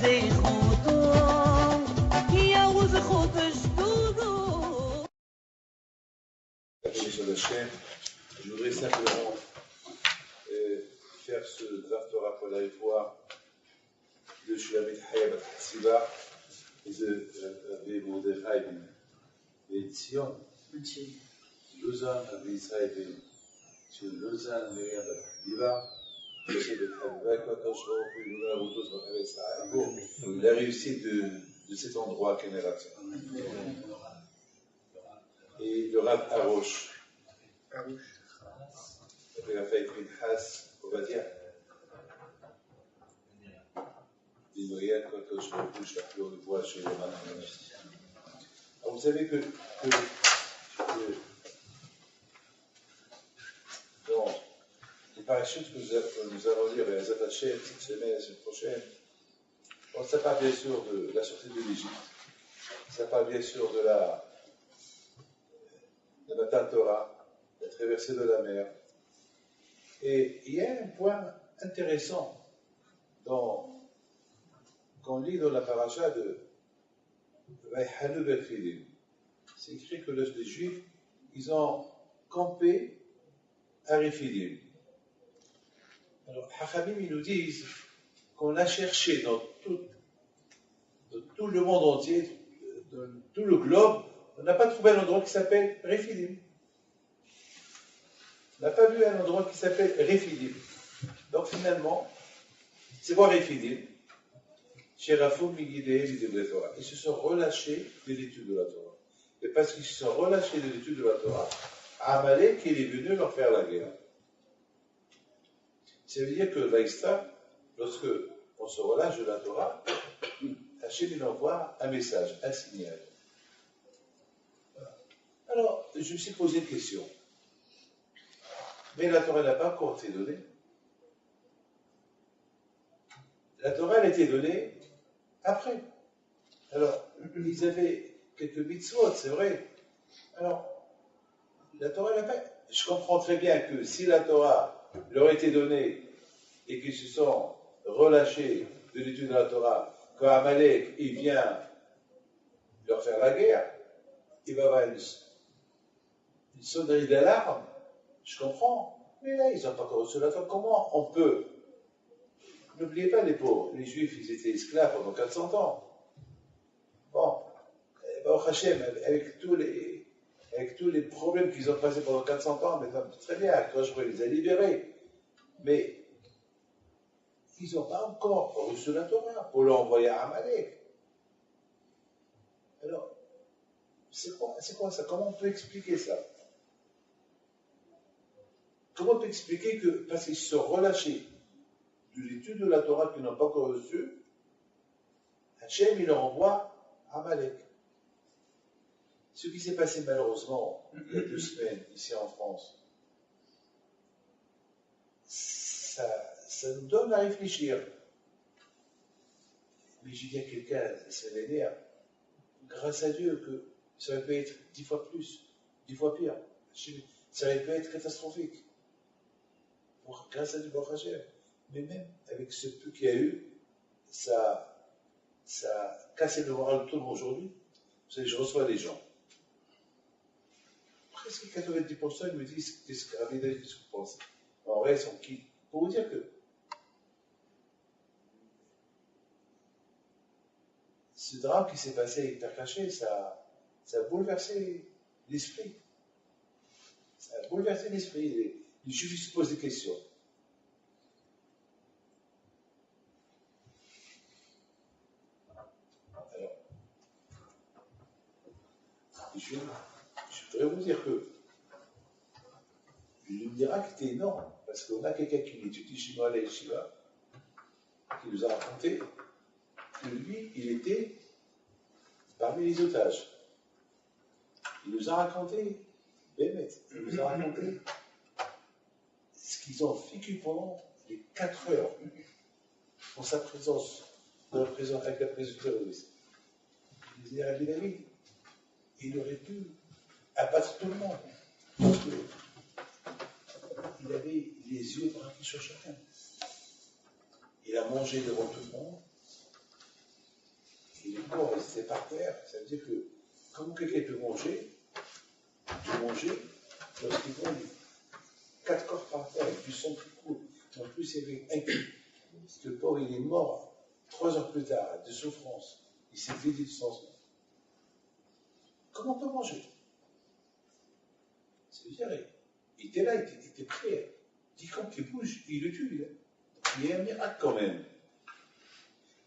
Sur la chaîne, je voudrais simplement faire ce draft Torah pour la réfoire de Shulamit Hayab Siba et de Rabbi Mordechai ben Tzion, Lausanne, Rabbi Israël ben Lausanne, Miriam ben Diva, Moshe ben Chavva, Kotosh Baruch Hu, Yuna Rutos ben Israël, pour la réussite de cet endroit Kenerat. Et le Rav Arosh. Il a fait Pinchas, on va dire. Vous savez que dans les parachutes que nous allons lire, les attachés cette semaine, la semaine prochaine, bon, ça part bien sûr de la sortie de l'Égypte, ça part bien sûr de la Matan Torah, la traversée de la mer. Et il y a un point intéressant qu'on lit dans la paracha de Vaïhanu Belfidim. C'est écrit que les Juifs, ils ont campé à Rephidim. Alors, Hachamim, ils nous disent qu'on a cherché dans tout le monde entier, dans tout le globe, on n'a pas trouvé un endroit qui s'appelle Rephidim. On n'a pas vu un endroit qui s'appelle Rephidim. Donc finalement, c'est quoi Rephidim? Sherafoum Migideh Lidevre Torah. Ils se sont relâchés de l'étude de la Torah. Et parce qu'ils se sont relâchés de l'étude de la Torah, Amalek, il est venu leur faire la guerre. Ça veut dire que Vaïsta, lorsque on se relâche de la Torah, Hachem il envoie un message, un signal. Voilà. Alors, je me suis posé une question. Mais la Torah n'a pas encore été donnée. La Torah elle a été donnée après. Alors, ils avaient quelques mitzvot, c'est vrai. Alors, la Torah n'a pas... Je comprends très bien que si la Torah leur a été donnée et qu'ils se sont relâchés de l'étude de la Torah, quand Amalek il vient leur faire la guerre, il va avoir une sonnerie d'alarme. Je comprends. Mais là, ils n'ont pas encore reçu la Torah. Comment on peut... N'oubliez pas les pauvres. Les Juifs, ils étaient esclaves pendant 400 ans. Bon, Baruch Hashem, avec tous les problèmes qu'ils ont passés pendant 400 ans, mais très bien, toi, je les a libérés. Mais ils n'ont pas encore reçu la Torah pour l'envoyer à Amalek. Alors, c'est quoi ça? Comment on peut expliquer ça? Comment on peut expliquer que, parce qu'ils se sont relâchés de l'étude de la Torah qu'ils n'ont pas encore reçue, Hachem, il leur envoie Amalek. Ce qui s'est passé malheureusement il y a 2 semaines ici en France, ça nous donne à réfléchir. Mais je dis à quelqu'un, ça m'énerve, grâce à Dieu, que ça aurait pu être 10 fois plus, 10 fois pire. Ça aurait pu être catastrophique. Grâce à Dieu, Baruch Hashem. Mais même avec ce peu qu'il y a eu, ça a cassé le moral de tout le monde aujourd'hui. Vous savez, je reçois des gens. Presque 90% ils me disent qu'est-ce que Rabbi David, qu'est-ce que vous pensez? En vrai, ils sont qui? Pour vous dire que ce drame qui s'est passé avec Père Caché, ça a bouleversé l'esprit. Ça a bouleversé l'esprit. Les Juifs se posent des questions. Alors, je voudrais vous dire que le miracle était énorme, parce qu'on a quelqu'un qui étudie chez moi à la Yeshiva, qui nous a raconté que lui, il était parmi les otages. Il nous a raconté, Bémet, il nous a raconté ce qu'ils ont vécu pendant les 4 heures pour sa présence, avec la présence terroriste. Il disait, Rabbi David, il aurait pu abattre tout le monde. Parce qu'il avait les yeux braqués sur chacun. Il a mangé devant tout le monde. les corps restaient par terre. Ça veut dire que, comment quelqu'un peut manger, lorsqu'ils vont 4 corps par terre, et puis son court. En plus, il y avait un cul. Le porc, il est mort 3 heures plus tard, de souffrance. Il s'est vidé de son sang. Comment on peut manger? C'est-à-dire, il était là, il était prêt. Quiconque qui bouge, il le tue. Il y a un miracle quand même.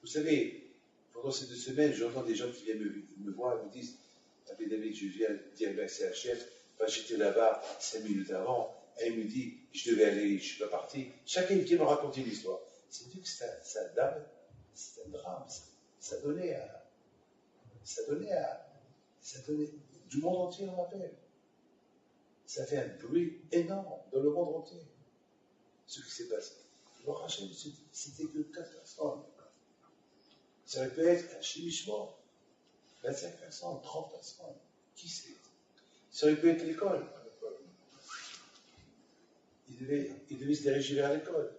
Vous savez, pendant ces 2 semaines, j'entends des gens qui viennent me voir et me disent: ah, mais David, je viens dire merci à la chef. Enfin, j'étais là-bas 5 minutes avant. Et il me dit: je devais aller, je ne suis pas parti. Chacun vient me raconter une histoire. C'est-à-dire que c'est un drame. Ça donnait du monde entier, on m'appelle. Ça fait un bruit énorme dans le monde entier. Ce qui s'est passé. Le Hachem, c'était que 4 personnes. Ça aurait pu être un chimichement. 25 personnes, 30 personnes. Qui sait? Ça aurait pu être l'école. Il devait se diriger vers l'école.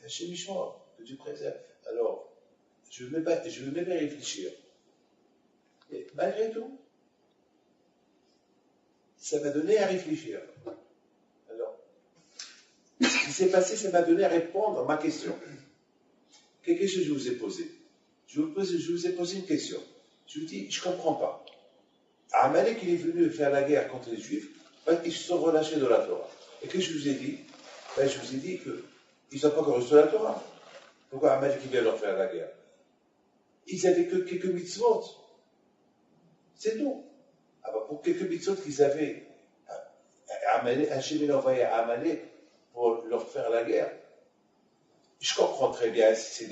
Un chimichement, que tu préserves. Alors, je veux même y réfléchir. Et malgré tout, ça m'a donné à réfléchir. Alors, ce qui s'est passé, ça m'a donné à répondre à ma question. Quelle question je vous ai posée? Je vous ai posé une question. Je vous dis, je ne comprends pas. Amalek, il est venu faire la guerre contre les Juifs, parce qu'ils se sont relâchés de la Torah. Et que je vous ai dit? Je vous ai dit qu'ils n'ont pas encore reçu la Torah. Pourquoi Amalek vient leur faire la guerre? Ils n'avaient que quelques mitzvot. C'est tout. Alors, pour quelques mitzvot qu'ils avaient, Hachem a envoyé à Amalek pour leur faire la guerre. Je comprends très bien si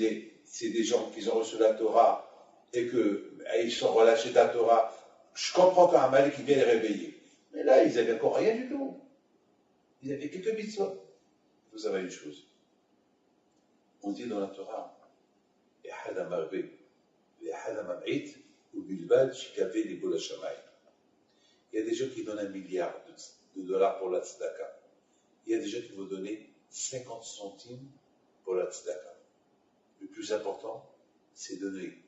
c'est des gens qui ont reçu la Torah et qu'ils sont relâchés de la Torah. Je comprends qu'Amalek vient les réveiller. Mais là, ils n'avaient encore rien du tout. Ils avaient quelques mitzvot. Vous savez une chose. On dit dans la Torah, il y a des gens qui donnent 1 milliard de dollars pour la tzedaka. Il y a des gens qui vont donner 50 centimes pour la tzedaka. Le plus important, c'est donner.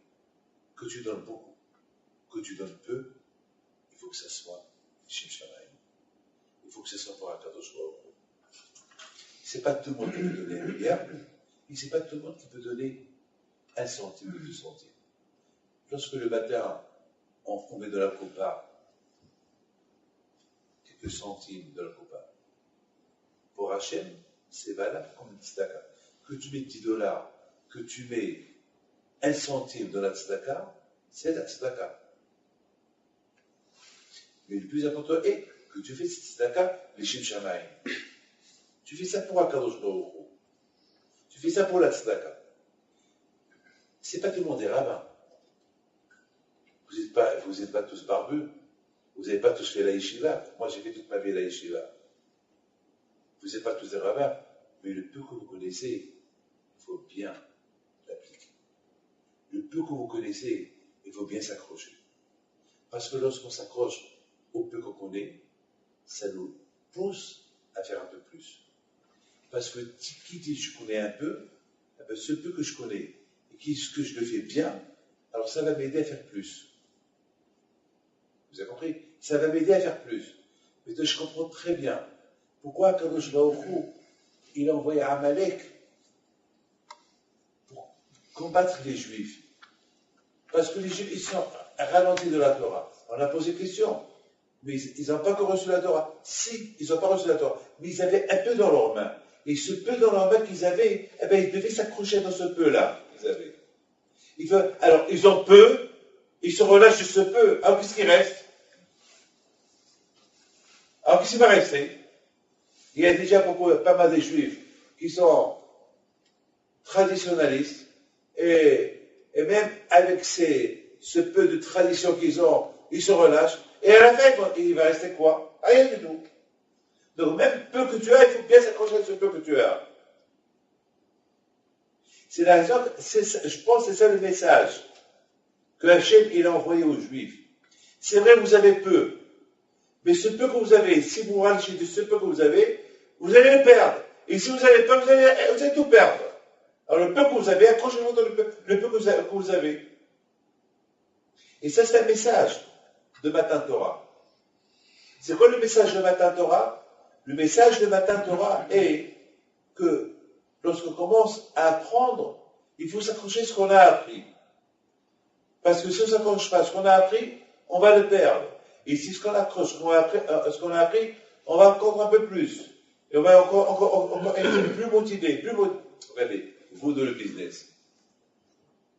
Que tu donnes beaucoup, que tu donnes peu, il faut que ça soit Shem Shamaim. Il faut que ça soit pour un Kadosh Baruch Hu. Ce n'est pas tout le monde qui peut donner 1 milliard, et ce n'est pas tout le monde qui peut donner 1 centime ou 2 centimes. Lorsque le matin, on met de la coupa, quelques centimes de la coupa, pour Hachem, c'est valable comme une tzedaka. Que tu mets 10 dollars, que tu mets 1 centime de la tzedaka, c'est la tzedaka. Mais le plus important est que tu fais cette tzedaka, les Shem Shamaim. Tu fais ça pour Akadosh Baruch Hu. Tu fais ça pour la tzedaka. C'est pas tout le monde est rabbin. Vous n'êtes pas tous barbus. Vous n'avez pas tous fait la yeshiva. Moi, j'ai fait toute ma vie la yeshiva. Vous n'êtes pas tous des rabbins. Mais le peu que vous connaissez, il faut bien l'appliquer. Le peu que vous connaissez, il faut bien s'accrocher. Parce que lorsqu'on s'accroche au peu qu'on connaît, ça nous pousse à faire un peu plus. Parce que qui dit je connais un peu, eh bien, ce peu que je connais, et ce que je le fais bien, alors ça va m'aider à faire plus. Vous avez compris? Ça va m'aider à faire plus. Mais je comprends très bien pourquoi Kadosh Baruch Hu, il a envoyé Amalek pour combattre les Juifs. Parce que les Juifs, ils sont ralentis de la Torah. On a posé question. Mais ils n'ont pas encore reçu la Torah. Si, ils n'ont pas reçu la Torah. Mais ils avaient un peu dans leurs mains. Et ce peu dans leurs mains qu'ils avaient, eh bien, ils devaient s'accrocher dans ce peu-là qu'ils avaient. Alors, ils ont peu, ils se relâchent de ce peu. Alors, qu'est-ce qui reste? Alors, qu'est-ce qui va rester? Il y a déjà pas mal de Juifs qui sont traditionnalistes, et même avec ce peu de tradition qu'ils ont, ils se relâchent, et à la fin, il va rester quoi? Rien du tout. Donc, même peu que tu as, il faut bien s'accrocher à ce peu que tu as. C'est la raison, je pense que c'est ça le message que Hachem il a envoyé aux Juifs. C'est vrai, vous avez peu, mais ce peu que vous avez, si vous rachetez de ce peu que vous allez le perdre. Et si vous n'avez pas, vous allez tout perdre. Alors le peu que vous avez, accrochez-vous dans le peu que vous avez. Et ça, c'est un message de Matan Torah. C'est quoi le message de Matan Torah? Le message de Matan Torah est que lorsqu'on commence à apprendre, il faut s'accrocher à ce qu'on a appris. Parce que si on ne s'accroche pas à ce qu'on a appris, on va le perdre. Et si ce qu'on accroche à ce qu'on a appris, on va encore un peu plus. Et on va encore être plus motivé, Regardez, vous dans le business.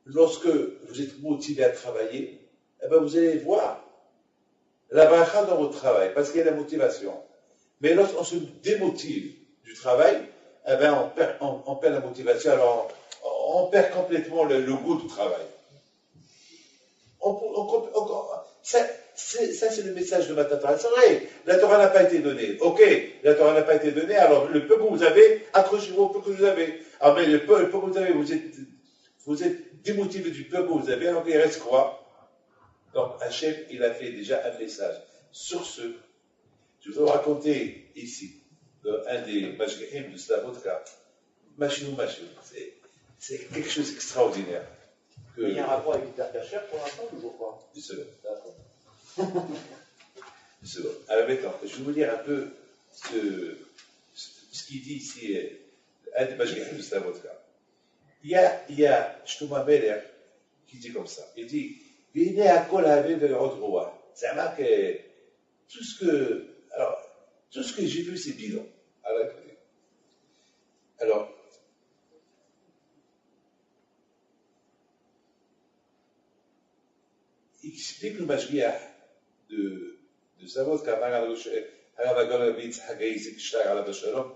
Lorsque vous êtes motivé à travailler, eh ben vous allez voir la bracha dans votre travail, parce qu'il y a la motivation. Mais lorsqu'on se démotive du travail, eh ben on perd la motivation, alors on perd complètement le goût du travail. Ça, c'est le message de Matan Torah. C'est vrai, la Torah n'a pas été donnée. Ok, la Torah n'a pas été donnée, alors le peu que vous avez, accrochez-vous au peu que vous avez. Ah, mais le peu que vous avez, vous êtes démotivé du peu que vous avez, alors il reste quoi? Donc, Hachem, il a fait déjà un message. Sur ce, je vais vous raconter ici, un des Mashgahim de Slavotka, Machou, c'est quelque chose d'extraordinaire. Il y a un rapport avec Peter Kacher pour l'instant, toujours pas? Une seconde. Alors maintenant, je vais vous lire un peu ce qu'il dit ici, un des Mashgahim de Slavotka. Il y a Shlomo Meler qui dit comme ça. Il dit, V'hine hakol havé ve'od roa. C'est marqué tout ce que j'ai vu, c'est bidon. Alors, il explique le Mashgiach de Savot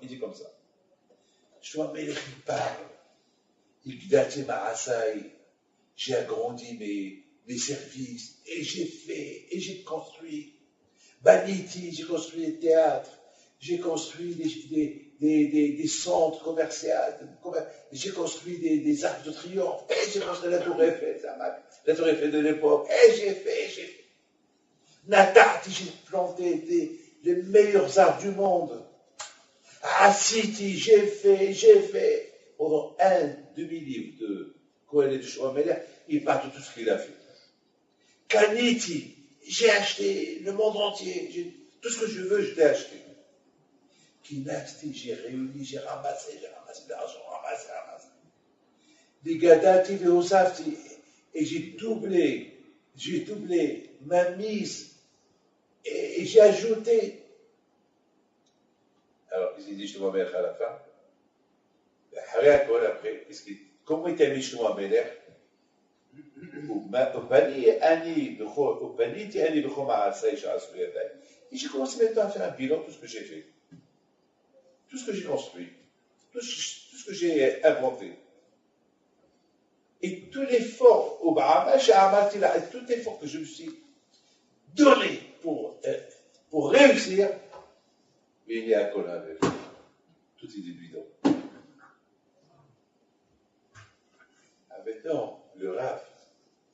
il dit comme ça. Je vois Melech, il parle. Il dit, j'ai agrandi mes services, et j'ai fait, et j'ai construit. Baniti, j'ai construit des théâtres, j'ai construit des centres commerciaux, j'ai construit des arcs de triomphe, et j'ai construit la Tour Eiffel, la Tour Eiffel de l'époque, et j'ai fait. Natati, j'ai planté les meilleurs arbres du monde. Ah, City, j'ai fait. Pendant un demi-livre de Kohelet de Shlomo Meler, il parle de tout ce qu'il a fait. Kaniti, j'ai acheté le monde entier, tout ce que je veux, je l'ai acheté. Kinasti, j'ai réuni, j'ai ramassé de l'argent, ramassé. Les Gadati, les Osafti, et j'ai doublé ma mise, et j'ai ajouté. Alors, il dit Shlomo Meler à la fin. Après, comment il a mis Shlomo Meler? Et j'ai commencé maintenant à faire un bilan de tout ce que j'ai fait, tout ce que j'ai construit, tout ce que j'ai inventé. Et tout l'effort, tout l'effort que je me suis donné pour réussir, mais il y a un colin avec tout est des bidons. Maintenant, le Rav,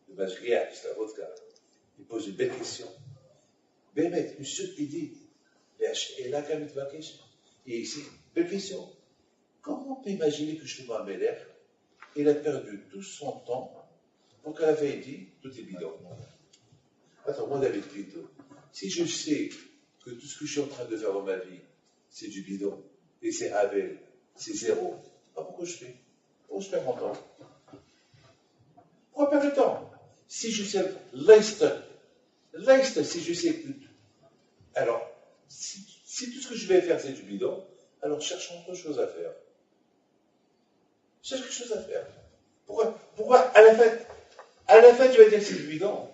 le Mashgiach, de Slavotka, il pose une belle question. Bémet, monsieur, il dit, et là, quand il va question, et ici, belle question. Comment on peut imaginer que Shlomo Meler, il a perdu tout son temps pour qu'à la fin il dit, tout est bidon? Attends, moi d'habitude, si je sais que tout ce que je suis en train de faire dans ma vie, c'est du bidon, et c'est Havel, c'est zéro, pourquoi je fais? Pourquoi je perds mon temps? Pourquoi perdre le temps? Si je sais l'Est, si je sais que. Alors, si tout ce que je vais faire c'est du bidon, alors cherchons autre chose à faire. Cherche quelque chose à faire. Pourquoi à la fin tu vas dire que c'est du bidon?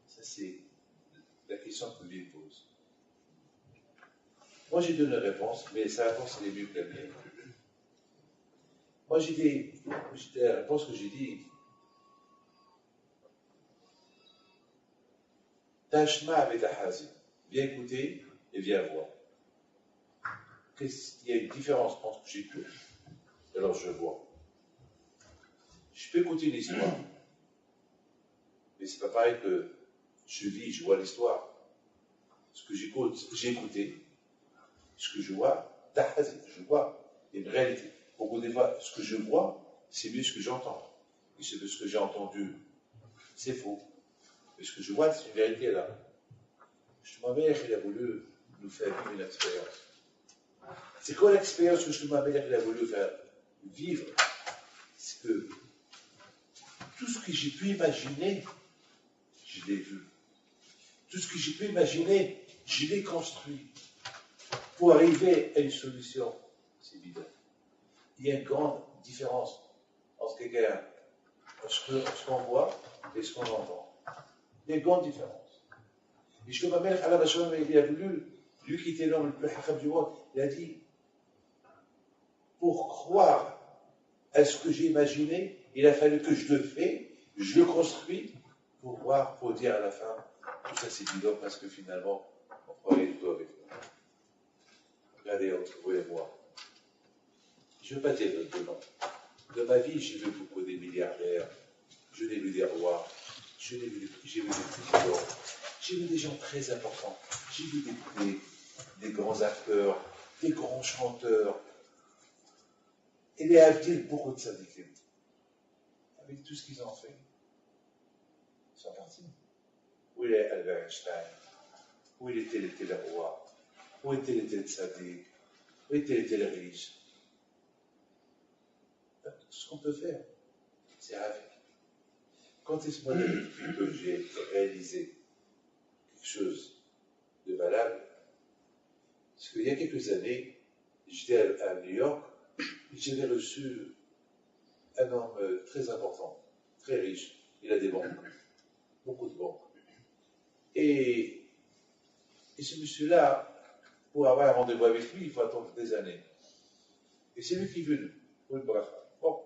Ça c'est la question que lui pose. Moi j'ai donné une réponse, mais sa réponse elle est mieux que la mienne. Moi j'ai la réponse que j'ai dit. Tashma avec Ahazi. Viens écouter et viens voir. Il y a une différence entre que j'écoute et alors je vois. Je peux écouter l'histoire, mais c'est pas pareil que je vis, je vois l'histoire. Ce que j'écoute, j'ai écouté, ce que je vois, Tahazi, je vois. Il y a une réalité. Beaucoup des fois, ce que je vois, c'est mieux ce que j'entends. Et ce que j'ai entendu, c'est faux. Mais ce que je vois, c'est une vérité là. Shlomo Amelech, il a voulu nous faire vivre une expérience. C'est quoi l'expérience que Shlomo Amelech il a voulu faire vivre? C'est que tout ce que j'ai pu imaginer, je l'ai vu. Tout ce que j'ai pu imaginer, je l'ai construit. Pour arriver à une solution, c'est évident. Il y a une grande différence entre ce qu'on voit et ce qu'on entend. Il y a une grande différence. Et Shlomo Amelech, il a voulu, lui qui était l'homme le plus hakam du monde, il a dit, pour croire à ce que j'ai imaginé, il a fallu que je le fais, je le construis, pour voir, pour dire à la fin, tout ça c'est évident parce que finalement, on croyait tout avec moi. Regardez entre vous et moi. Je ne veux pas dire de nom. De ma vie, j'ai vu beaucoup des milliardaires, je l'ai vu des rois, j'ai vu des présidents, j'ai vu des gens très importants, j'ai vu des grands acteurs, des grands chanteurs, et les Avdil, beaucoup de syndiqués. Avec tout ce qu'ils ont fait, ils sont partis. Où il est Albert Einstein? Où il était le roi? Où était le sadique? Où était le riche? Tout ce qu'on peut faire, c'est avec. Quand est-ce que j'ai réalisé quelque chose de valable? Parce qu'il y a quelques années, j'étais à New York, et j'avais reçu un homme très important, très riche. Il a des banques, beaucoup de banques. Et ce monsieur-là, pour avoir un rendez-vous avec lui, il faut attendre des années. Et c'est lui qui est venu, pour une bracha. Bon,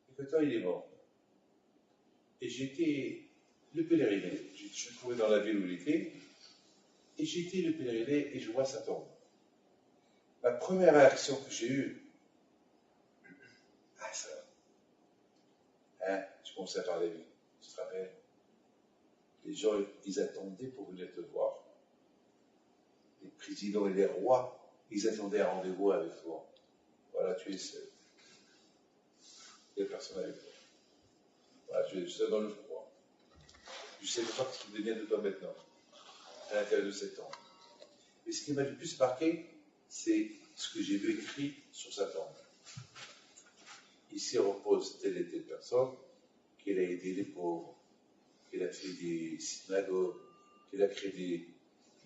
et que temps il est mort. Et j'étais le pèleriné. Je me suis trouvé dans la ville où il était. Et j'ai été le pèleriné et je vois sa tombe. La première réaction que j'ai eue, ah ça, hein, je commençais à parler, tu te rappelles? Les gens, ils attendaient pour venir te voir. Les présidents et les rois, ils attendaient un rendez-vous avec toi. Voilà, tu es seul. Il n'y a personne avec toi. Voilà, tu es seul dans le froid. Je sais pas ce qui devient de toi maintenant, à l'intérieur de cet temps. Mais ce qui m'a le plus marqué, c'est ce que j'ai vu écrit sur sa tombe. Ici repose telle et telle personne, qu'il a aidé les pauvres, qu'il a fait des synagogues, qu'il a créé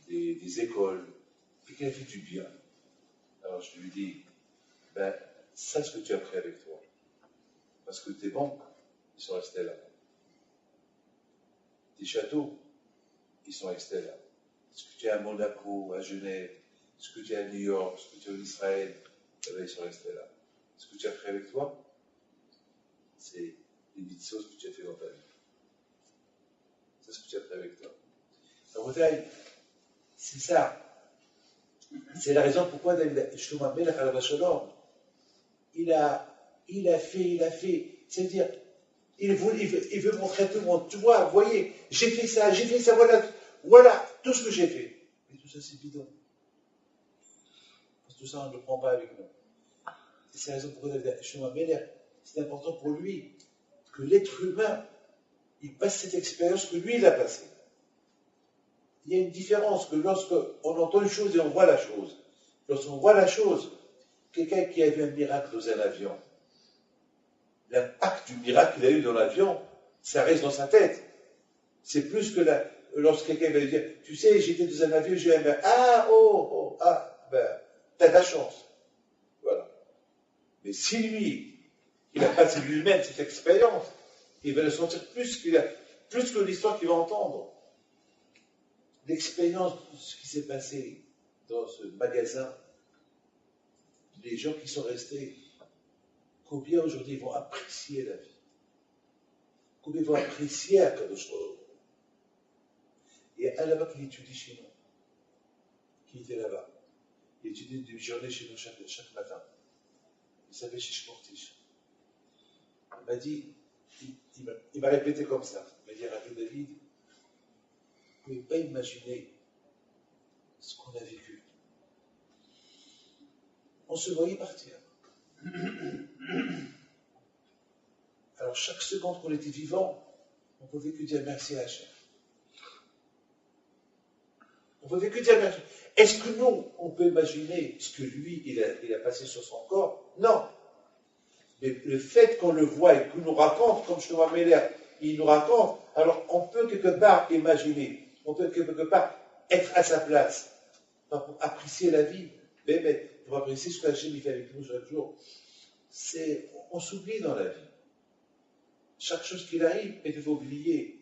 des écoles, et qu'il a fait du bien. Alors je lui dis, ben, ça ce que tu as pris avec toi. Parce que tes banques, ils sont restés là. Tes châteaux, ils sont restés là. Ce que tu as à Monaco, à Genève, ce que tu as à New York, ce que tu as en Israël, eh ben, ils sont restés là. Ce que tu as pris avec toi, c'est les mitzvot que tu as fait dans ta vie. C'est ce que tu as pris avec toi. En bataille, c'est ça. C'est la raison pourquoi Shlomo Amelech alav hashalom, il a fait. C'est-à-dire, il veut montrer à tout le monde, tu vois, voyez, j'ai fait ça, voilà tout ce que j'ai fait. Mais tout ça, c'est bidon. Parce que tout ça, on ne le prend pas avec nous. Et c'est la raison pourquoi Shlomo Amelech, c'est important pour lui que l'être humain, il passe cette expérience que lui, il a passée. Il y a une différence que lorsqu'on entend une chose et on voit la chose. Lorsqu'on voit la chose, quelqu'un qui a vu un miracle dans un avion, l'impact du miracle qu'il a eu dans l'avion, ça reste dans sa tête. C'est plus que lorsque quelqu'un va lui dire, tu sais, j'étais dans un avion, j'ai eu un miracle. Ben, t'as de la chance. Voilà. Mais si lui, il a passé lui-même cette expérience, il va le sentir plus que l'histoire qu'il va entendre. L'expérience de ce qui s'est passé dans ce magasin, les gens qui sont restés, combien aujourd'hui vont apprécier la vie, combien vont apprécier Akadosh Baruch Hu. Il y a un là-bas qui étudie chez nous, qui était là-bas. Il étudie une journée chez nous chaque matin. Il s'appelle Shishmortish. Il m'a dit, il m'a répété comme ça. Il m'a dit, Rabbi David, vous ne pouvez pas imaginer ce qu'on a vécu. On se voyait partir. Alors chaque seconde qu'on était vivant, on ne pouvait que dire merci à Hachem. On ne pouvait que dire merci. Est-ce que nous, on peut imaginer ce que lui, il a passé sur son corps? Non. Mais le fait qu'on le voit et qu'il nous raconte, comme Shlomo Meller, il nous raconte, alors on peut quelque part imaginer, on peut quelque part être à sa place, pour apprécier la vie, mais pour apprécier ce que Hachem fait avec nous chaque jour. On s'oublie dans la vie. Chaque chose qui arrive, et tu faut oublier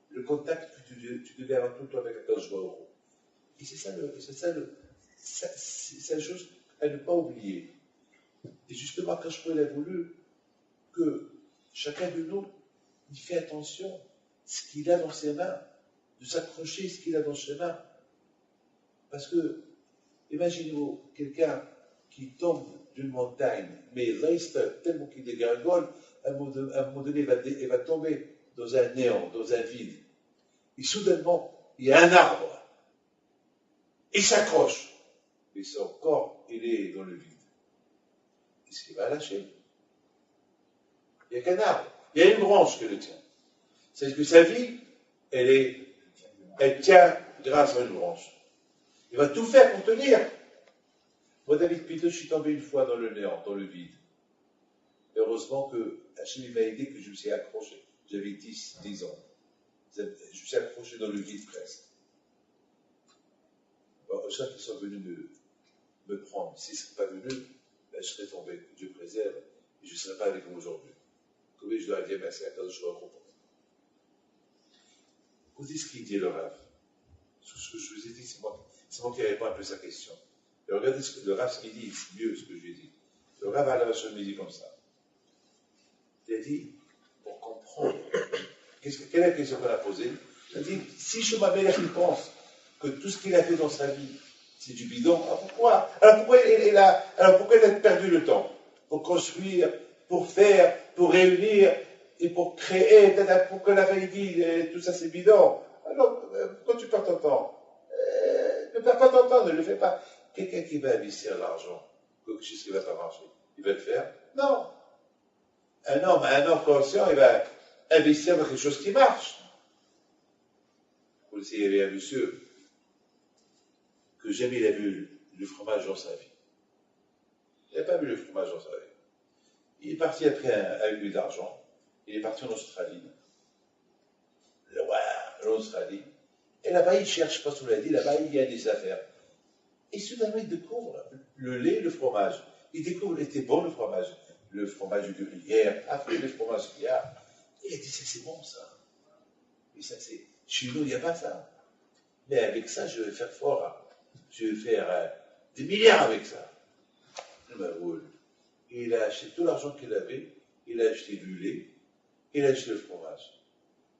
le contact que tu devais avoir tout le temps avec Akadosh Baruch Hu. Et c'est la chose à ne pas oublier. Et justement, Akadosh Baruch Hu a voulu que chacun de nous il fait attention à ce qu'il a dans ses mains, de s'accrocher à ce qu'il a dans ses mains. Parce que, imaginez-vous, quelqu'un qui tombe d'une montagne, mais il reste tellement qu'il dégringole, à un moment donné, il va tomber dans un néant, dans un vide. Et soudainement, il y a un arbre. Il s'accroche. Et son corps, il est dans le vide. Est-ce qu'il va lâcher? Il n'y a qu'un arbre. Il y a une branche qui le tient. C'est que sa vie, elle tient grâce à une branche. Il va tout faire pour tenir. Moi, David Pito, je suis tombé une fois dans le néant, dans le vide. Heureusement que Hachem m'a aidé, que je me suis accroché. J'avais 10 ans. Je me suis accroché dans le vide presque. Bon, ceux qui sont venus me prendre, s'ils ne seraient pas venus, ben, je serais tombé. Dieu préserve. Et je ne serais pas avec vous aujourd'hui. Comme je dois dire merci à Kadosh Baruch Hu. Écoutez ce qu'il dit le Rav. Ce que je vous ai dit, c'est moi qui réponds un peu à sa question. Et regardez le Rav, ce qu'il dit, c'est mieux ce que je lui ai dit. Le Rav à la vache me dit comme ça. Il a dit, pour comprendre, quelle est la question qu'on a posée? Il a dit, si Shlomo Meller pense que tout ce qu'il a fait dans sa vie, c'est du bidon, alors pourquoi il a perdu le temps? Pour construire, pour faire, pour réunir, et pour créer, pour que la vie, tout ça c'est bidon. Alors, pourquoi tu perds ton temps? Ne perds pas ton temps, ne le fais pas. Quelqu'un qui va investir l'argent, quelque chose qui ne va pas marcher, il va le faire? Non. Un homme conscient, il va investir dans quelque chose qui marche. Vous savez, il y avait un monsieur que jamais il a vu le fromage dans sa vie. Il n'a pas vu le fromage dans sa vie. Il est parti après avec lui d'argent. Il est parti en Australie. L'Australie. Et là-bas, il cherche, pas ce qu'on l'a dit, là-bas, il y a des affaires. Et soudainement, il découvre le lait, le fromage. Il découvre, il était bon le fromage de gruyère, après le fromage qu'il y a. Et il dit, c'est bon ça. Et ça, c'est. Chez nous, il n'y a pas ça. Mais avec ça, je vais faire fort. Je vais faire des milliards avec ça. Et il a acheté tout l'argent qu'il avait, il a acheté du lait, il a acheté le fromage.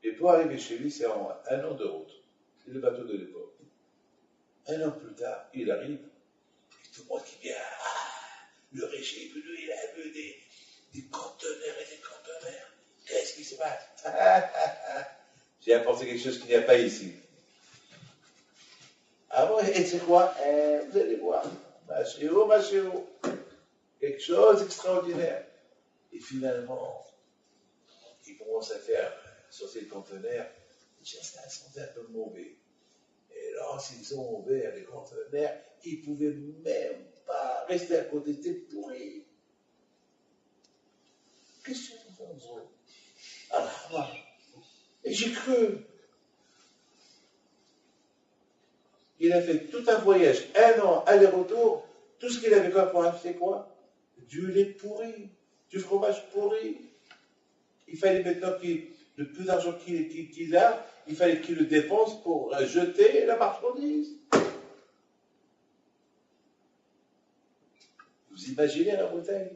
Et pour arriver chez lui, c'est en 1 an de route. C'est le bateau de l'époque. 1 an plus tard, il arrive, et tout le monde qui vient, le régime, lui, il a vu des conteneurs et des conteneurs. Qu'est-ce qui se passe? J'ai apporté quelque chose qu'il n'y a pas ici. Ah bon, et c'est quoi? Vous allez voir. Ma chérie, quelque chose d'extraordinaire. Et finalement, ils commencent à faire sur ces conteneurs, ça sentait un peu mauvais. Et lorsqu'ils ont ouvert les conteneurs, ils ne pouvaient même pas rester à côté, c'était pourri. Qu'est-ce que c'est que ça? Alors, moi, et j'ai cru. Il a fait tout un voyage, 1 an, aller-retour, tout ce qu'il avait comme pour acheter quoi? Du lait pourri, du fromage pourri. Il fallait maintenant le peu d'argent qu'il a, il fallait qu'il le dépense pour jeter la marchandise. Vous imaginez la bouteille?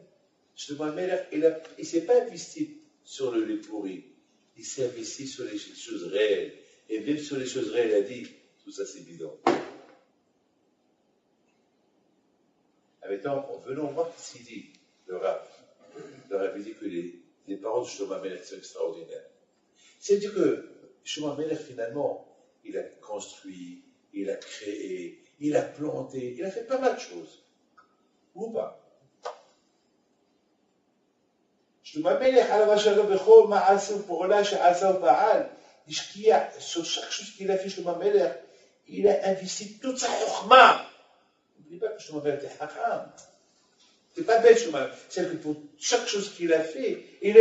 Shlomo Meller, il ne s'est pas investi sur le lait pourri. Il s'est investi sur les choses réelles. Et même sur les choses réelles, il a dit, tout ça c'est bidon. Maintenant, venons voir ce qu'il dit, le Rav. Le Rav dit que les paroles de Shlomo Meller sont extraordinaires. C'est-à-dire que Shlomo Meller, finalement, il a construit, il a créé, il a planté, il a fait pas mal de choses. Ou pas? שלמה המלך, עליו השלום בכל מעשה ופעולה שעשה ופעל, sur chaque chose qu'il a fait, Shlomo Amelech, il a investi toute sa chokhma. N'oubliez pas que Shlomo Amelech était hakam. C'est pas bête, Shlomo Amelech. C'est que pour chaque chose qu'il a fait, il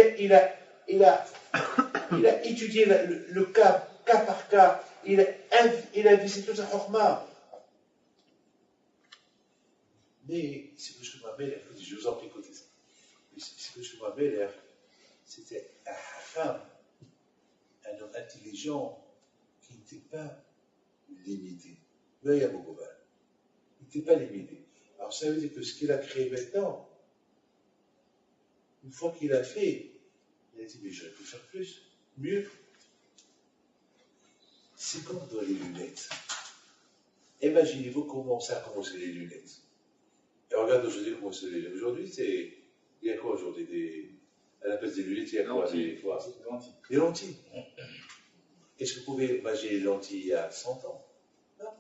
a étudié le cas par cas. Il a investi toute sa chokhma. Mais c'est que Shlomo Amelech, je vous en prie, écoutez ça. C'est que Shlomo Amelech, c'était un hakam, un homme intelligent qui n'était pas limité. Là, il y a beaucoup de mal. Il n'était pas limité. Alors, ça veut dire que ce qu'il a créé maintenant, une fois qu'il a fait, il a dit, mais j'aurais pu faire plus, mieux. C'est comme dans les lunettes. Imaginez-vous comment ça a commencé les lunettes. Et regarde aujourd'hui comment c'est les lunettes. Aujourd'hui, il y a quoi aujourd'hui? À la place des lunettes, il y a quoi? Des lentilles. Des lentilles. Est-ce que vous pouvez imaginer les lentilles il y a 100 ans? Non.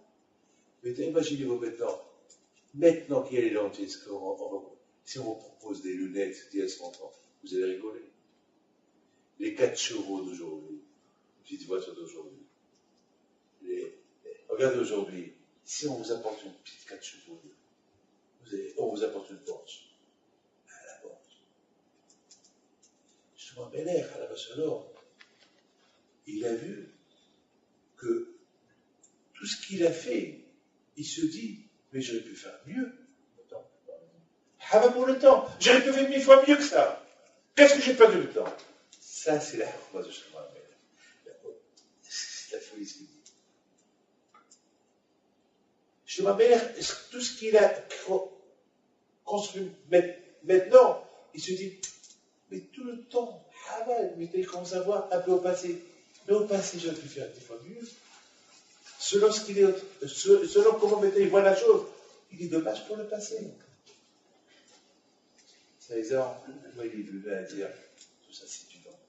Mais imaginez-vous maintenant. Maintenant qu'il y a les lentilles, si on vous propose des lunettes d'il y a 100 ans, vous allez rigoler. Les 4 chevaux d'aujourd'hui, les petites voitures d'aujourd'hui. Regardez aujourd'hui, si on vous apporte une petite 4 chevaux, on vous apporte une Porsche. À la Porsche. Shlomo Amelech, à la Shalom, il a vu que tout ce qu'il a fait, il se dit, mais j'aurais pu faire mieux. Ah ben pour le temps, j'aurais pu faire 1000 fois mieux que ça. Qu'est-ce que j'ai perdu le temps? Ça, c'est la chokma de Shlomo Amelech. C'est la folie, ce qu'il dit. Shlomo Amelech, tout ce qu'il a construit maintenant, il se dit, mais tout le temps, mais il commence à voir un peu au passé. Mais au passé, j'aurais pu faire 10 fois mieux. Selon ce qu'il est, selon comment maintenant il voit la chose, il est dommage pour le passé. C'est exemple, moi il est venu à dire, tout ça c'est du temps.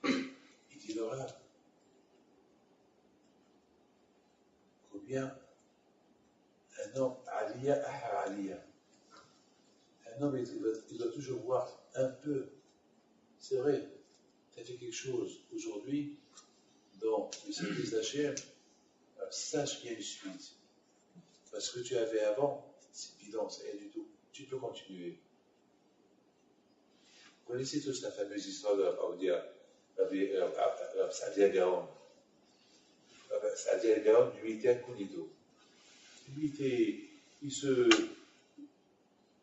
Il dit Laura, combien un homme, Aliyah Ahar Aliyah, un homme il doit toujours voir un peu, c'est vrai, tu as fait quelque chose aujourd'hui dans le service d'Hachem, sache qu'il y a une suite. Parce que tu avais avant, c'est bidon, c'est rien du tout. Tu peux continuer. Vous connaissez tous la fameuse histoire de Saadia Gaon. Saadia Gaon, lui, était incognito. Lui,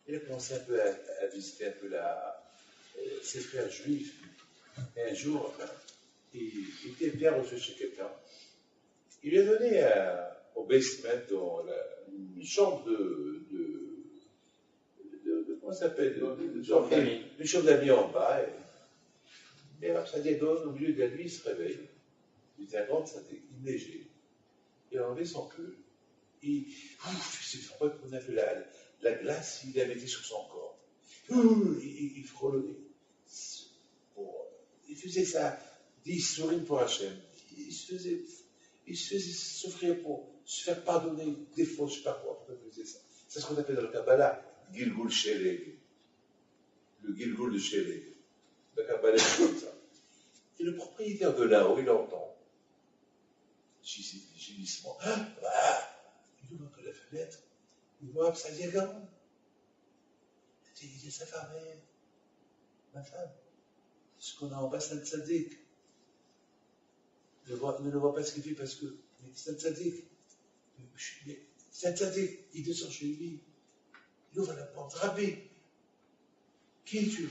il a commencé un peu à visiter un peu ses frères juifs. Et un jour, il était bien reçu chez quelqu'un. Il lui a donné au basement, dans une chambre comment ça s'appelle? Une chambre d'amis en bas. Et Saadia Gaon, au milieu de la nuit, il se réveille. Il était un grand, il neigeait. Il a enlevé son pull. C'est froid qu'on a fait la glace, il la mettait sur son corps. Il frôlait. Il faisait ça, 10 sourires pour Hachem. Il se faisait souffrir pour se faire pardonner des fautes, je ne sais pas quoi. Il faisait ça. C'est ce qu'on appelle dans le Kabbalah, Gilgul Sheleg. Le Gilgul de Sheleg. Le Kabbalah, c'est comme ça. Et le propriétaire de là-haut, il entend. Gémissement. Il ouvre un peu la fenêtre. Il voit Saadia Gaon. Il dit à sa femme, ma femme, ce qu'on a en bas, c'est un tzaddik. Ne le vois pas ce qu'il fait parce que c'est un tzaddik. C'est un tzaddik. Il descend chez lui. Il ouvre la porte. Rabbi, qui es-tu?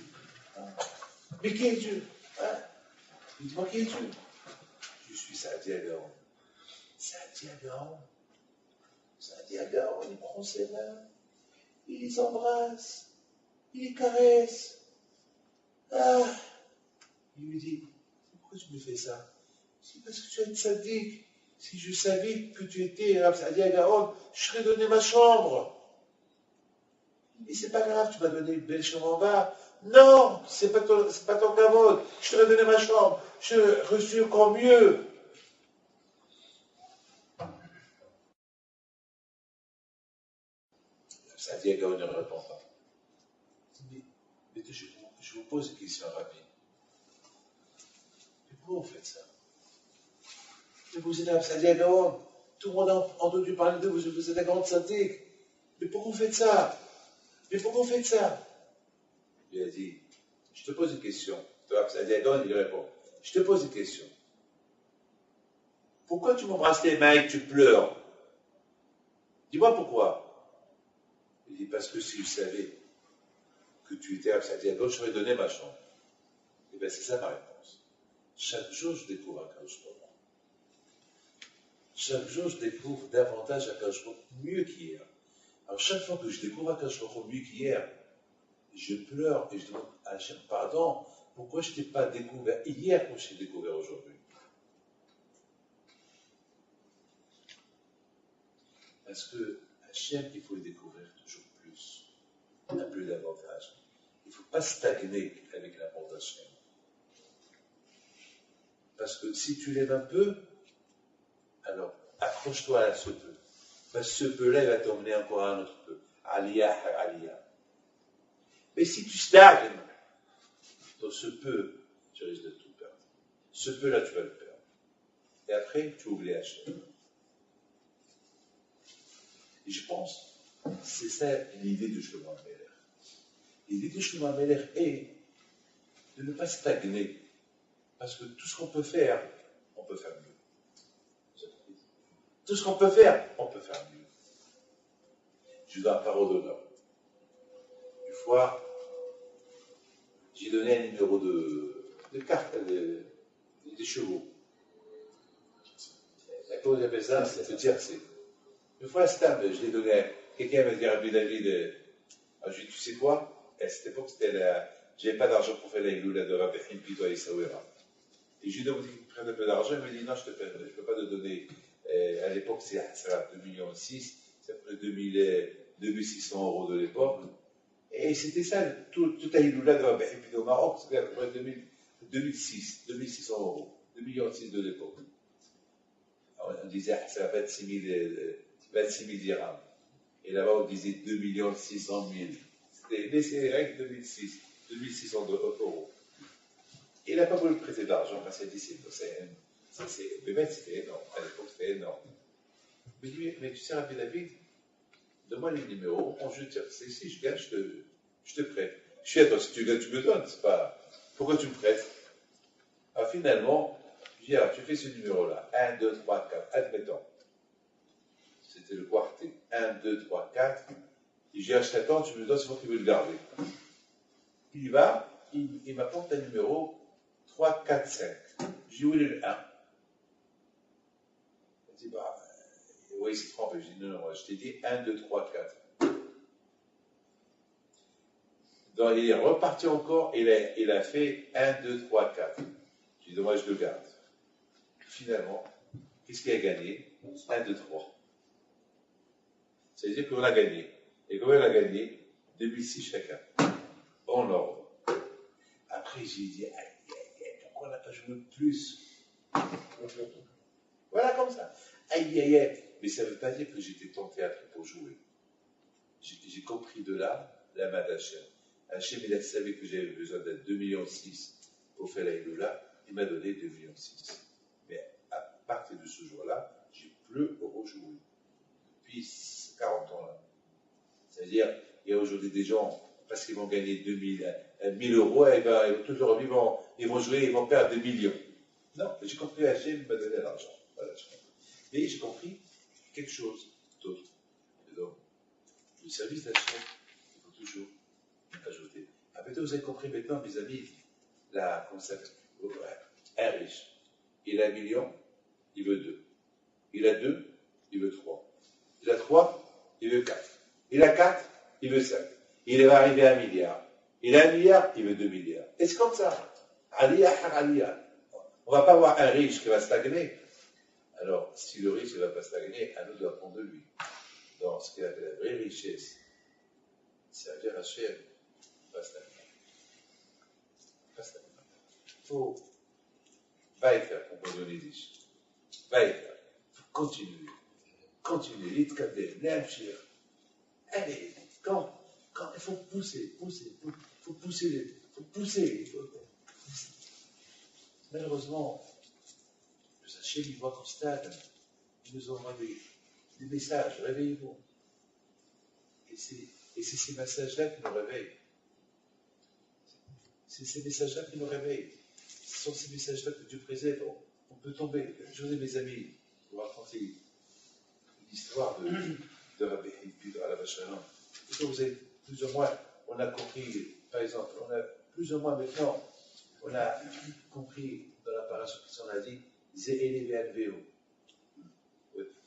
Mais qui es-tu? Il dit, moi, qui es-tu? Je suis Saadia Gaon. Saadia Gaon. Saadia Gaon, il prend ses mains, il les embrasse, il les caresse. Il lui dit, pourquoi tu me fais ça? C'est parce que tu es un tzaddik. Si je savais que tu étais Saadia Gaon, je serais donné ma chambre. Mais c'est pas grave, tu m'as donné une belle chambre en bas. Non, c'est pas ton kavod. Je t'aurais donné ma chambre. Je reçu encore mieux. Sadia Gaon ne répond pas. Mais je vous pose une question rapide. Mais pourquoi vous faites ça? Mais vous êtes à Sadia Gaon. Tout le monde a entendu parler de vous, vous êtes un grand sadique. Mais pourquoi vous faites ça? Mais pourquoi vous faites ça? Il a dit, je te pose une question. Sadia Gaon, il répond, je te pose une question. Pourquoi tu m'embrasses les mains et que tu pleures? Dis-moi pourquoi. Il dit, parce que si je savais que tu étais à Sadia Gaon, je t'aurais donné ma chambre. Et bien c'est ça ma réponse. Chaque jour, je découvre un Kadosh Baruch. Chaque jour, je découvre davantage un Kadosh Baruch mieux qu'hier. Alors, chaque fois que je découvre un Kadosh Baruch mieux qu'hier, je pleure et je demande à Hachem pardon. Pourquoi je ne t'ai pas découvert hier comme je t'ai découvert aujourd'hui? Parce que Hachem, il faut le découvrir toujours plus, plus davantage. Il ne faut pas stagner avec l'amour d'Hachem. Parce que si tu lèves un peu, alors accroche-toi à ce peu. Parce que ce peu-là, il va t'emmener encore à un autre peu. Aliyah, aliyah. Mais si tu stagnes dans ce peu, tu risques de tout perdre. Ce peu-là, tu vas le perdre. Et après, tu oublies Hachem. Et je pense, c'est ça l'idée de Shlomo Ameler. L'idée de Shlomo Ameler est de ne pas stagner. Parce que tout ce qu'on peut faire, on peut faire mieux. Tout ce qu'on peut faire, on peut faire mieux. Je donne un parole d'honneur. Une fois, j'ai donné un numéro de carte des chevaux. Comment on appelle ça? Le tiercé. Une fois, je l'ai donné. Quelqu'un m'a dit, Rabbi David, je lui ai dit, tu sais quoi? À cette époque, j'avais pas d'argent pour faire la Iloula de Rabbi Himpito et Saouira. Et je lui ai demandé qu'il me prenne un peu d'argent. Il m'a dit, non, je ne peux pas te donner. À l'époque, ça va 2,6 millions. C'est à peu près 2600 euros de l'époque. Et c'était ça, toute la Iloula de Rabbi Himpito au Maroc, c'était à peu près 2600 euros. 2,6 millions de l'époque. On disait, ça va 26 000 dirhams. Et là-bas, on disait 2 600 000. Mais c'est rien que 2600 euros. Et il n'a pas voulu me prêter d'argent parce qu'il a dit, c'était énorme. À l'époque, c'était énorme. Il me dit, mais tu sais, Rabbi David, donne-moi les numéros, on joue de si je gagne, je te prête. Je suis attends, si tu gagnes, tu me donnes, c'est pas. Pourquoi tu me prêtes? Alors finalement, je dis, alors, tu fais ce numéro-là, 1, 2, 3, 4, admettons. C'était le quartet. 1, 2, 3, 4. Et j'ai acheté tant, tu me le donnes, c'est moi qui veux le garder. Il y va, il m'apporte un numéro 3, 4, 5. Je dis, où est le 1? Il dit, bah, oui, il s'est trompé. Je dis, non, je t'ai dit 1, 2, 3, 4. Donc, il est reparti encore, il a fait 1, 2, 3, 4. Je dis, moi, je le garde. Finalement, qu'est-ce qu'il a gagné? 1, 2, 3. C'est-à-dire qu'on a gagné. Et combien on a gagné? 2006 chacun. En ordre. Après, j'ai dit, pourquoi on n'a pas joué plus? Voilà, comme ça. Mais ça ne veut pas dire que j'étais tenté après pour jouer. J'ai compris de là la main d'Hachem. Hachem, il a savait que j'avais besoin d'être 2,6 millions pour faire la Iloula. Il m'a donné 2,6 millions. Mais à partir de ce jour-là, j'ai plus rejoué. Depuis 40 ans là. C'est-à-dire, il y a aujourd'hui des gens, parce qu'ils vont gagner 1000 euros, et ben, toute leur vie, ils vont jouer, ils vont perdre 2 millions. Non, j'ai compris, Hachem m'a donné l'argent. Voilà, mais j'ai compris quelque chose d'autre. Donc, le service d'Hachem, il faut toujours ajouter. Ah, peut-être vous avez compris maintenant, mes amis, là, comme ça, un riche, il a 1 million, il veut 2. Il a 2, il veut 3. Il a 3, il veut 4. Il a 4, il veut 5. Il va arriver à 1 milliard. Il a 1 milliard, il veut 2 milliards. Et c'est comme ça. Aliyah, aliyah. On ne va pas avoir un riche qui va stagner. Alors, si le riche ne va pas stagner, à nous de apprendre de lui. Donc, ce qu'il appelle la vraie richesse, servir à Hachem, pas stagner. Pas stagner. Il faut weiter, comme on dit. Weiter. Il faut continuer. Continuer. L'itkader, l'amchir. Allez, quand il faut pousser, malheureusement, le sachet du voit constate, il nous envoie des messages, réveillez-vous. Et c'est ces messages-là qui nous réveillent. C'est ces messages-là qui nous réveillent. Ce sont ces messages-là que Dieu préserve. On peut tomber. Je vous ai, mes amis, vous raconter une histoire de Rabbi Hippido à la Vachalon. Vous avez plus ou moins, on a compris, par exemple, on a plus ou moins maintenant, on a compris dans la parasha qui s'en a dit, Ze'ele ve'alveo.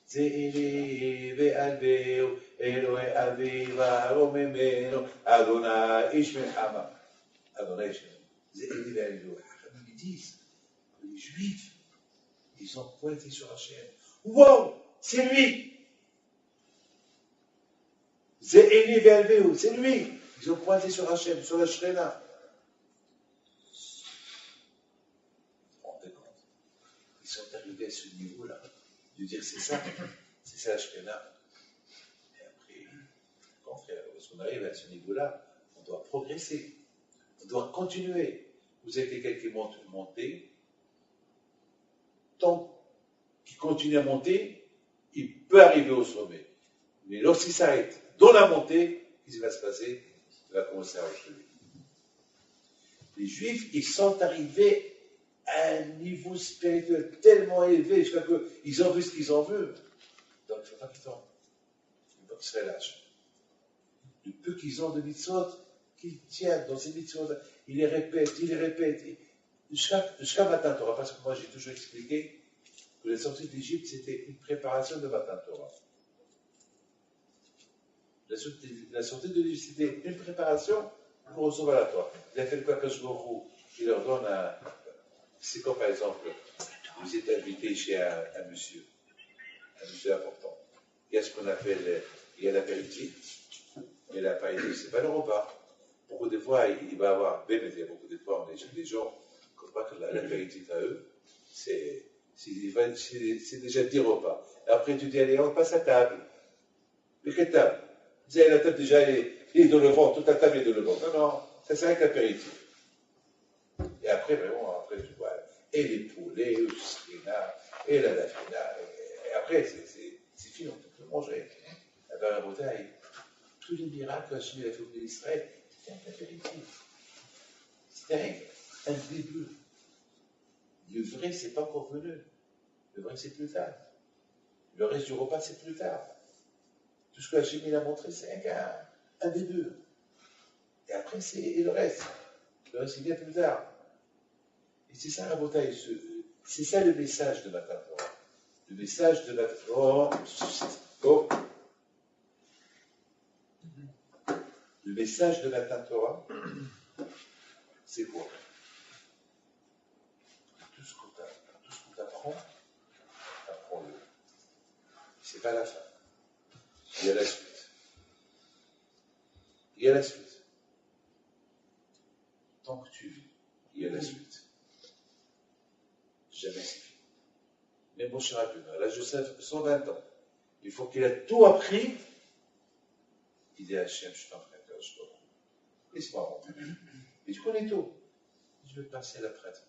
Ze'ele ve'alveo, Elohe aviva romemeno, Adonai ishme ama. Adonai ishme. Ze'ele ve'alveo. Ils disent que les Juifs, ils ont pointé sur Hachem. Wow, c'est lui! Ze'ele ve'alveo, c'est lui! Ils ont pointé sur Hachem, sur la Shrena. Ils sont arrivés à ce niveau-là, de dire c'est ça la Shrena. Et après, lorsqu'on arrive à ce niveau-là, on doit progresser, on doit continuer. Vous êtes quelqu'un qui monter, tant qu'il continue à monter, il peut arriver au sommet. Mais lorsqu'il s'arrête dans la montée, qu'est-ce qui va se passer? Il va commencer à reculer. Les Juifs, ils sont arrivés à un niveau spirituel tellement élevé, jusqu'à qu'ils ont vu ce qu'ils en veulent. Donc il ne faut pas qu'ils tombent. Il faut qu'ils se relâchent. Le peu qu'ils ont de mitzvot, qu'ils tiennent dans ces mitzvot, ils les répètent. Jusqu'à Matan Torah, parce que moi j'ai toujours expliqué que la sortie d'Égypte, c'était une préparation de Matan Torah. La sortie de l'Égypte, c'était une préparation pour recevoir la Torah. Il a fait le Kadosh Baruch Hu, il leur donne un. C'est comme par exemple, vous êtes invité chez un monsieur important. Il y a ce qu'on appelle, il y a l'apéritif, mais l'apéritif, c'est pas le repas. Beaucoup de fois, il va y avoir, il y a beaucoup de fois, on est chez des gens qui croient que l'apéritif à eux, c'est déjà 10 repas. Après, tu dis, allez, on passe à table. Mais quelle table? Vous avez la table déjà, elle est dans le ventre, toute la table est dans le ventre. Non, ça c'est avec l'apéritif. Et après, vraiment, après, tu vois, et les poulets, le srina, et la lafina, et après, c'est fini, on peut plus manger. Et bien, la bouteille, tous les miracles que Hachem a fait au pays d'Israël, c'était un apéritif. C'était un début. Le vrai, c'est pas encore venu. Le vrai, c'est plus tard. Le reste du repas, c'est plus tard. Tout ce que Hachem a montré, c'est un début. Et après, c'est le reste. Le reste, il vient plus tard. Et c'est ça la bataille, c'est ça le message de Matan Torah. Le message de Matan Torah. Le message de Matan Torah, c'est quoi? Tout ce qu'on t'apprend, apprends-le. C'est pas la fin. Il y a la suite. Il y a la suite. Tant que tu vis, il y a la suite. Jamais c'est fini. Mais mon cher Abuna, là je sais 120 ans, il faut qu'il ait tout appris. Il dit à Hachem, je t'en prie, je t'en prie. Laisse-moi rentrer. Mais tu connais tout. Je vais passer à la pratique.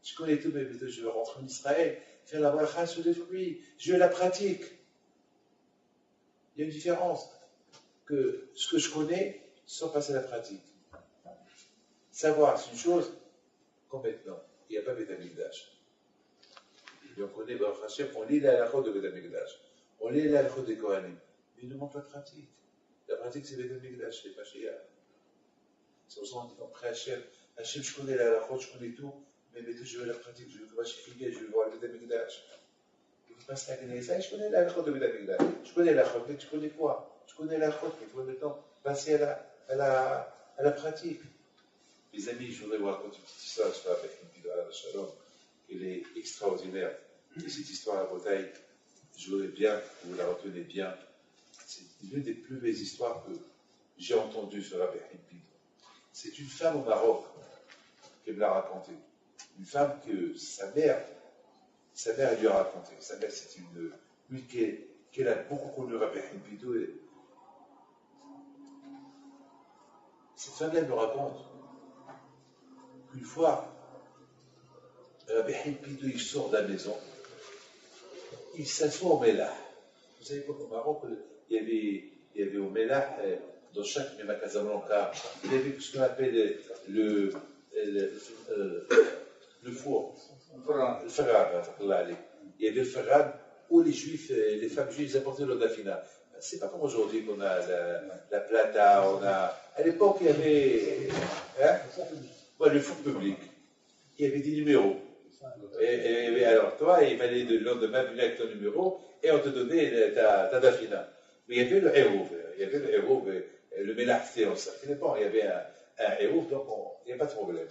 Je connais tout, mais je vais rentrer en Israël, faire la bracha sur les fruits. Je veux la pratique. Il y a une différence que ce que je connais sans passer à la pratique. Savoir, c'est une chose, comme maintenant. Il n'y a pas Beth Amikdash. Et on connaît, Baruch Hashem, on lit la halakha de Beth Amikdash. On lit la halakha des Kohanim. Mais il ne manque pas de pratique. La pratique, c'est Beth Amikdash, c'est pas Shia. C'est pour ça qu'on dit après Hachem, Hachem, je connais la halakha, je connais tout, mais maintenant je veux la pratique, je veux que ma chifiga, je veux voir le Beth Amikdash. Il faut pas stagner ça, je connais la halakha de Beth Amikdash. Je connais la halakha, mais tu connais quoi? Je connais la halakha, mais il faut maintenant passer à la pratique. Mes amis, je voudrais vous raconter une petite histoire, je avec une vidéo à la Shalom. Elle est extraordinaire. Et cette histoire à la bataille, je voudrais bien que vous la retenez bien. C'est l'une des plus belles histoires que j'ai entendues sur Rabbi Hippido. C'est une femme au Maroc qui me l'a racontée. Une femme que sa mère lui a racontée. Sa mère, c'est une qu'elle a beaucoup connu Rabbi Hippido. Cette femme-là me raconte qu'une fois, Rabbi Hilpido, il sort de la maison, il s'assoit au Mélah. Vous savez quoi, au Maroc, il y avait au Mélah, dans chaque même à Casablanca, il y avait ce qu'on appelle le four, le farad, il y avait le farad où les juifs, les femmes juives apportaient l'eau d'Afina. C'est pas comme aujourd'hui qu'on a la plata, on a. À l'époque, il y avait le four public. Il y avait des numéros. Et alors, toi, il fallait le lendemain venir avec ton numéro et on te donnait ta dafina. Mais il y avait le héros, le mélarté, on ne pas, il y avait un héros, donc il n'y a pas de problème.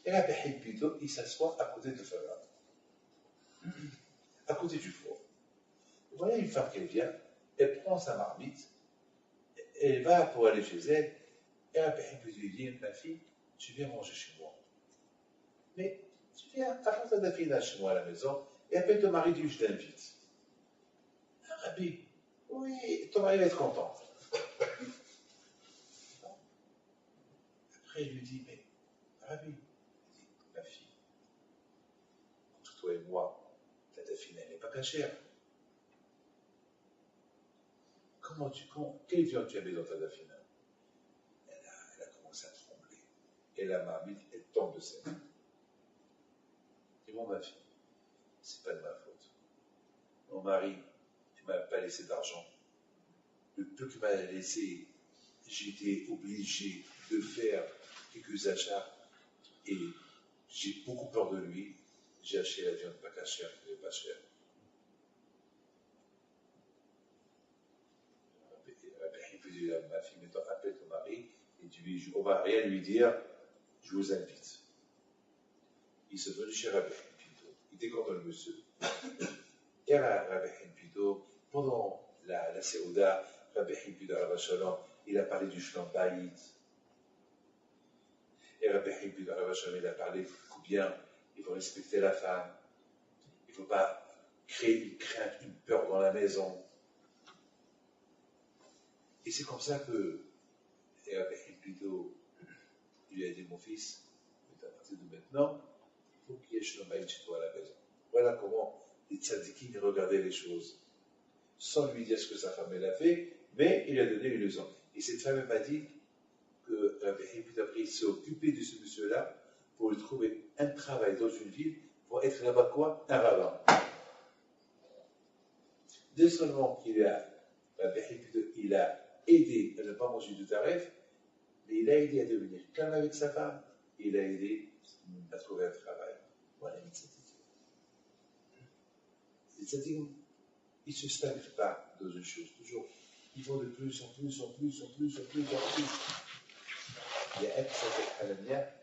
Et là, plutôt, il s'assoit à côté de Farah, à côté du four. Voilà une femme qui vient, elle prend sa marmite, elle va pour aller chez elle, et là, lui dit, ma fille, tu viens manger chez moi. Mais tu viens, apporte ta dafina chez moi à la maison, et appelle ton mari, dis, je t'invite. Ah, Rabbi, oui, ton mari va être content. Après, il lui dit, mais Rabbi, ma fille, entre toi et moi, la dafina, elle n'est pas cachère. Quelle viande tu as mis dans ta dafina? Elle a commencé à trembler. Et la marmite, elle tombe de ses mains. Et bon, ma fille, c'est pas de ma faute. Mon mari ne m'a pas laissé d'argent. Le peu qu'il m'a laissé, j'étais obligé de faire quelques achats. Et j'ai beaucoup peur de lui. J'ai acheté la viande pas cachère, qui n'est pas chère. Ma fille, maintenant, appelle ton mari et dis-lui, on ne va rien lui dire, je vous invite. Il se venu chez Rabbi Hilpido. Il était content le monsieur. Et Rabbi Hilpido, pendant la Séouda, Rabbi Hilpido, il a parlé du Shlom Bayit. Et Rabbi Hilpido, il a parlé combien il faut respecter la femme. Il ne faut pas créer une crainte, une peur dans la maison. Et c'est comme ça que Rabbi Hilpido lui a dit, mon fils, à partir de maintenant, il faut qu'il y ait Shlom Bayit chez toi à la maison. Voilà comment les tzadikim regardaient les choses, sans lui dire ce que sa femme elle a fait, mais il lui a donné une leçon. Et cette femme m'a dit que Rabbi Hilpido après s'est occupé de ce monsieur-là pour lui trouver un travail dans une ville pour être là-bas quoi? Un rabbin. Dès seulement qu'il a, Rabbi Hilpido, il a aidé à ne pas manger de taref, mais il a aidé à devenir calme avec sa femme, et il a aidé à trouver un travail. Voilà les tzadikim. Les tzadikim, ils ne se stagnent pas dans une chose, toujours. Ils vont de plus en plus, en plus, en plus, en plus, en plus. Il y a un qui s'appelle Hanania,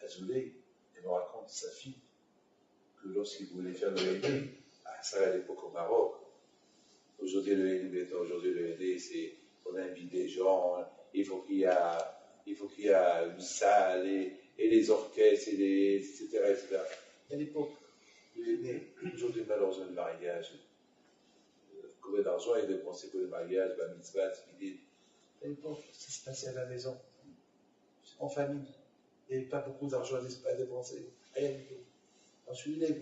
Azoulay, elle me raconte sa fille que lorsqu'il voulait faire le Hédé, ça à l'époque au Maroc, aujourd'hui le Hédé, c'est on invite des gens, il faut qu'il y a une salle et les orchestres, etc., etc. À l'époque, le Hédé, aujourd'hui malheureusement le mariage, combien d'argent est dépensé pour le mariage, la mitzvah, l'idée. À l'époque, ça se passait à la maison, en famille. Il n'y avait pas beaucoup d'argent à dépenser. Rien du tout. Alors celui-là, il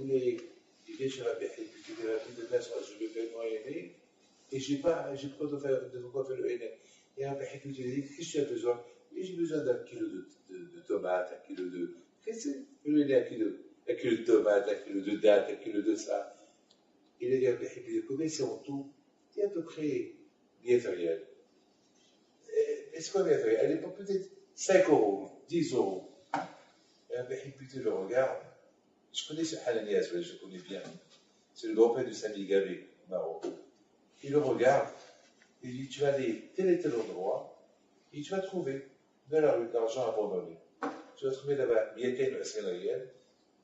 vient chez Rabbi Hilpido, il dit de je vais faire mon aîné, et j'ai peur de quoi faire le aîné. Et Rabbi Hilpido dit, qu'est-ce que tu as besoin? Et j'ai besoin d'un kilo de tomates, un kilo de. Qu'est-ce que c'est? Le aîné, un kilo de tomates, un kilo de dattes, un kilo de ça. Il a dit à Rabbi Hilpido, combien c'est en tout? Il y a à peu près bien réel. Est-ce qu'on est réel? À l'époque, peut-être 5 euros, 10 euros. Et Rabbi Hilpido le regarde. Je connais ce Hananias, je le connais bien. C'est le grand-père de Sami Gabé, au Maroc. Il le regarde, il dit, tu vas aller tel et tel endroit, et tu vas trouver dans la rue d'argent abandonné. Tu vas trouver là-bas, il y a une réelle,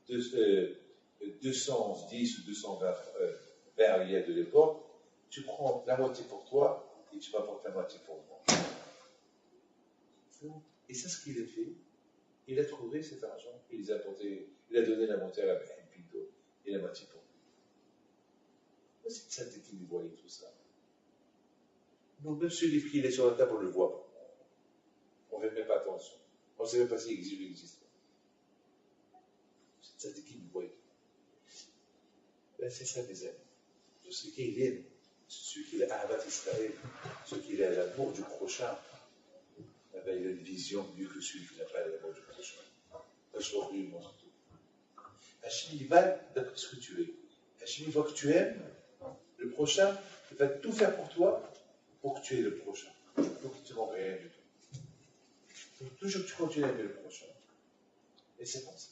210 ou 220 réels de l'époque. Tu prends la moitié pour toi, et tu m'apportes la moitié pour moi. Et c'est ce qu'il a fait. Il a trouvé cet argent, il a donné la moitié à la Hilpido et la moitié pour lui. C'est ça qui lui voyait tout ça. Non, même celui qui est sur la table, on ne le voit pas. On ne fait même pas attention. On ne sait même pas s'il existe ou n'existe pas. C'est ça qui nous voit. C'est ça, mes amis. De ce qu'il est, celui qui est Ahavat Israël, celui qui est à l'amour du prochain, il a une vision mieux que celui qui n'a pas l'amour du prochain. Hachem, il va d'après ce que tu es. Hachem, il voit que tu aimes le prochain, il va tout faire pour toi pour que tu aies le prochain. Donc il ne te manque rien du tout. Il faut toujours que tu continues à aimer le prochain. Et c'est comme ça.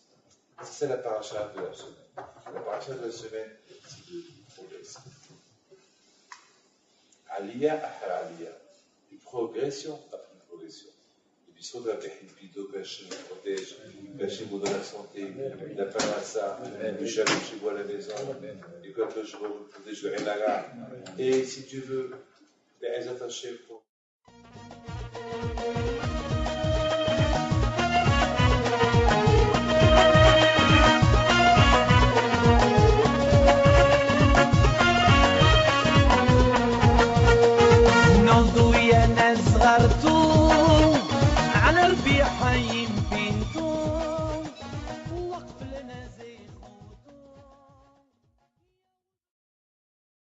C'est ça la paracha de la semaine. La paracha de la semaine, c'est de progresser. Aliyah après aliyah. Une progression après une progression. Et puis, de la Pehilpido, que Hachem nous protège, que Hachem vous donne la santé, la parnassa, le shalom chez vous à la maison, et que Hachem vous protège le Renaga. Et si tu veux, les Ezat Hachem pour. نضوي أنا صغرت